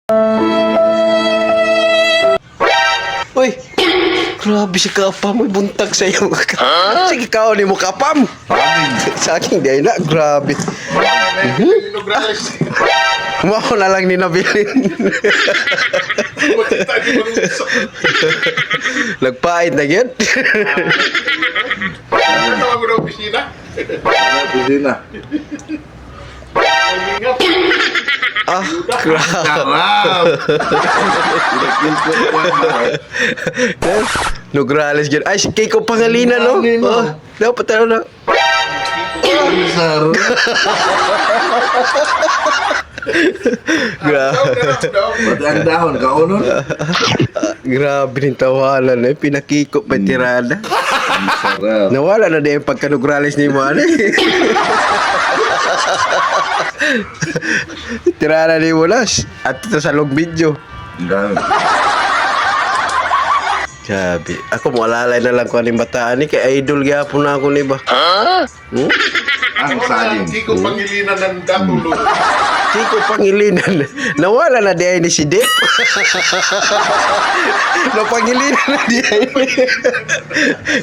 Uy, grabe si Kapam, may buntag sa iyo. Sige, kao ni mo Kapam. Sa akin, di na, grabe. Kumako na lang ni Nabilin. Nagpait na yun. Tawag ko na opisina. Opisina. Ah, grabe. Sarap! Nograles yun. Ay, si Keiko Pangalinan, no? Oh, dapat ano na. Sarap! Grabe. Pati ang dahon, kaunon. Grabe ng tawanan eh. Pinakikop pa tirada. Ang sarap. Nawala na din yung pagka-Nograles ni mo, ano eh. Tirada ni mo las. At ito sa long video. Ang dami. Sabi, ako mo alalay na lang ko aning bataan ni. Kay idol gyapon na ako ni ba? Hmm? Ang saling. Kiko Pangilinan ng Datulo. Kiko Pangilinan. Nawala na di ay ni si Dep. Napangilinan na di ay ni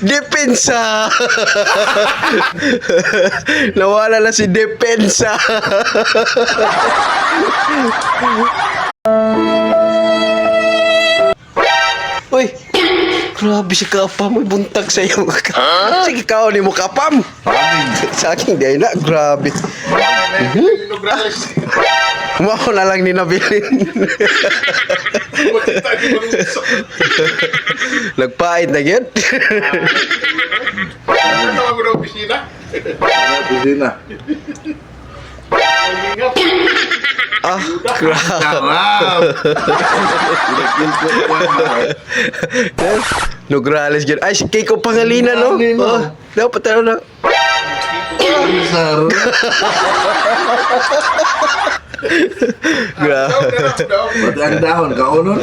Depensa. Nawala na si Depensa. Uy, grabe si Kapam, may buntag sa iyo. Sige, kao ni mo Kapam. Sa akin, di na, grabe. Nograles. Kumako na lang ni Nabilin. Nagpait na yun. Tawag ko na opisina. Opisina. Ah, grabe. Sarap! Nograles yun. Ay, si Keiko Pangalinan, no? Oh, dapat ano na. Ang sarap! Grabe. Pati ang dahon, kaunon.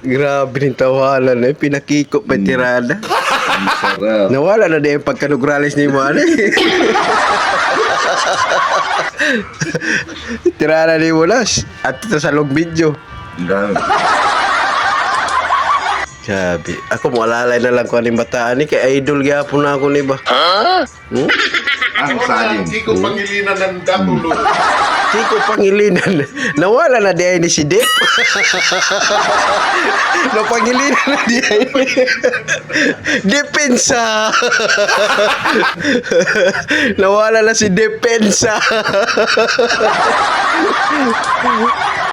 Grabe ng tawanan eh. Pinakikop pa tirada. Ang sarap. Nawala na din yung pagka-Nograles ni mo, ano eh. Tirada ni mo las. At ito sa long video. Ang dami. Sabi, ako mo alalay na lang ko aning bataan ni. Kay idol gyapon na ako ni ba? Hmm? Ang saling. Kiko Pangilinan ng Datulo. Kiko Pangilinan. Nawala na di ay ni si Dep. Napangilinan na di ay ni Depensa. Nawala na si Depensa.